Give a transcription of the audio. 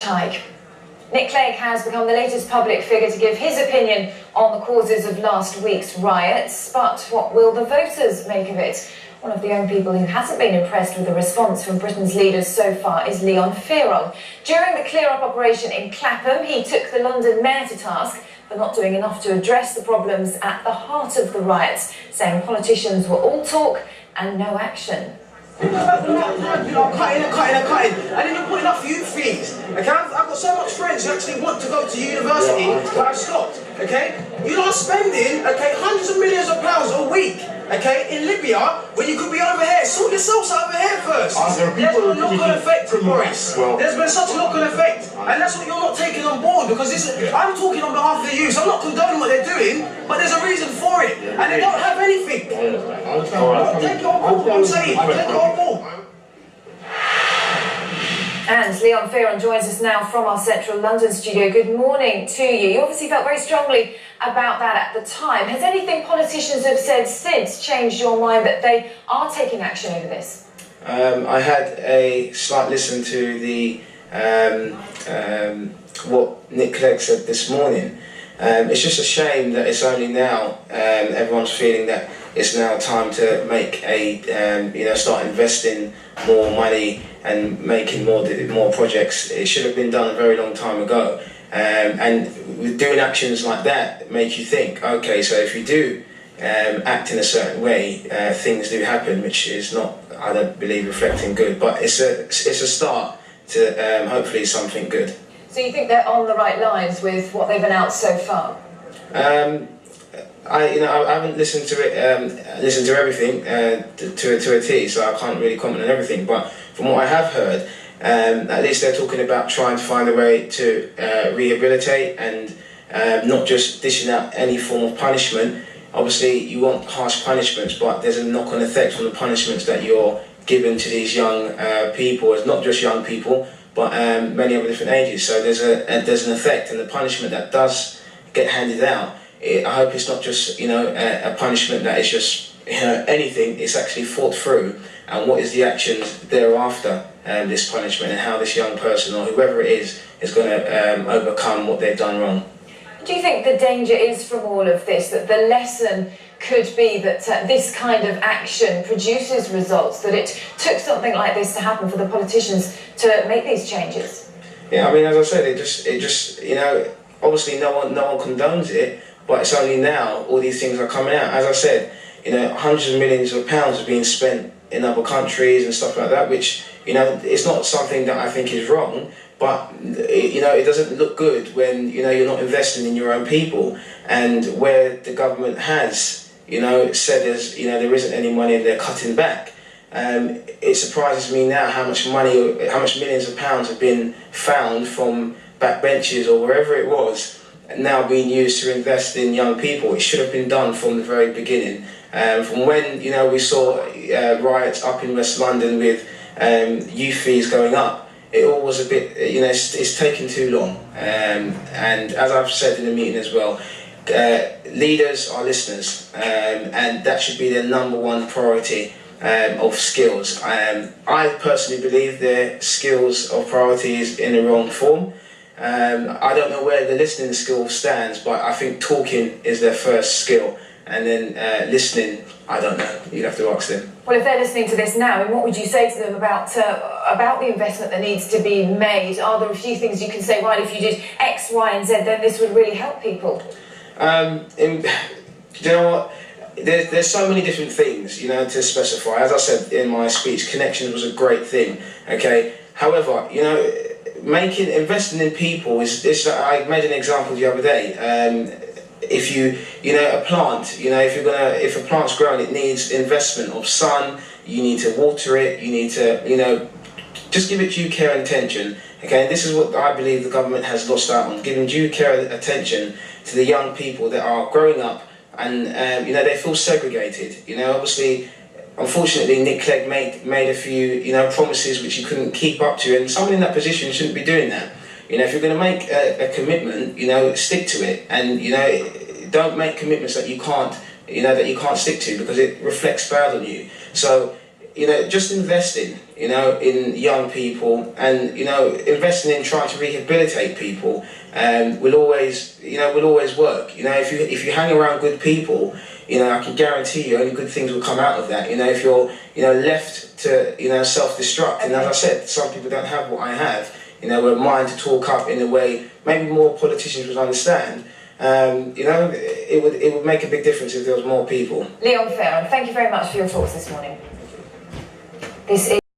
hike. Nick Clegg has become the latest public figure to give his opinion on the causes of last week's riots. But what will the voters make of it? One of the young people who hasn't been impressed with the response from Britain's leaders so far is Fearon. During the clear-up operation in Clapham, he took the London mayor to task for not doing enough to address the problems at the heart of the riots, saying politicians were all talk and no action. Cutting, and then you're putting up for youth fees. Okay, I've got so much friends who actually want to go to university, but I've stopped. Okay, you're not spending hundreds of millions of pounds a week. Okay, in Libya, when you could be over here, sort yourselves out over here first. There's been a knock-on effect, Boris. There's been such a knock-on effect, and that's what you're not taking on board, because I'm talking on behalf of the youth. I'm not condoning what they're doing, but there's a reason for it, and they don't have anything. Take it on board. I'm saying, take it on board. And Fearon joins us now from our central London studio. Good morning to you. You obviously felt very strongly about that at the time. Has anything politicians have said since changed your mind that they are taking action over this? I had a slight listen to the what Nick Clegg said this morning. It's just a shame that it's only now everyone's feeling that it's now time to make start investing more money and making more projects. It should have been done a very long time ago. And with doing actions like that, make you think, okay, so if you do act in a certain way, things do happen, which is not, I don't believe, reflecting good. But it's a start to hopefully something good. So you think they're on the right lines with what they've announced so far? I haven't listened to it, listened to everything to a T, so I can't really comment on everything. But from what I have heard, at least they're talking about trying to find a way to rehabilitate and not just dishing out any form of punishment. Obviously, you want harsh punishments, but there's a knock-on effect from the punishments that you're giving to these young people. It's not just young people, but many other different ages. So there's an effect, and the punishment that does get handed out, I hope it's not just a punishment that is just anything. It's actually thought through, and what is the actions thereafter, this punishment, and how this young person or whoever it is going to overcome what they've done wrong. Do you think the danger is from all of this, that the lesson could be that this kind of action produces results, that it took something like this to happen for the politicians to make these changes? Yeah, I mean, as I said, it just obviously no one condones it, but it's only now all these things are coming out. As I said, hundreds of millions of pounds are being spent in other countries and stuff like that, which it's not something that I think is wrong, but it doesn't look good when you're not investing in your own people, and where the government has said there isn't any money and they're cutting back. It surprises me now how much millions of pounds have been found from backbenches or wherever it was, now being used to invest in young people. It should have been done from the very beginning. From when we saw riots up in West London with youth fees going up, it all was a bit, it's taken too long. And as I've said in the meeting as well, leaders are listeners, and that should be their number one priority of skills. I personally believe their skills of priority is in the wrong form. I don't know where the listening skill stands, but I think talking is their first skill, and then listening, I don't know. You'd have to ask them. Well, if they're listening to this now, what would you say to them about the investment that needs to be made? Are there a few things you can say, right, if you did X, Y and Z, then this would really help people? Do you know what? There's so many different things, to specify. As I said in my speech, connections was a great thing, okay? However, investing in people is I made an example the other day. If a plant, if a plant's growing, it needs investment of sun. You need to water it. You need to, just give it due care and attention. Okay, and this is what I believe the government has lost out on: giving due care and attention to the young people that are growing up, and they feel segregated. Obviously, unfortunately, Nick Clegg made a few promises which he couldn't keep up to, and someone in that position shouldn't be doing that. If you're going to make a commitment, stick to it, and don't make commitments that you can't stick to, because it reflects bad on you. So, just investing, in young people, and investing in trying to rehabilitate people, will always work. If you hang around good people, I can guarantee you only good things will come out of that. If you're left to self-destruct, and as I said, some people don't have what I have. We're mind to talk up in a way maybe more politicians would understand. It would make a big difference if there was more people. Leon Fearon, thank you very much for your thoughts this morning. This is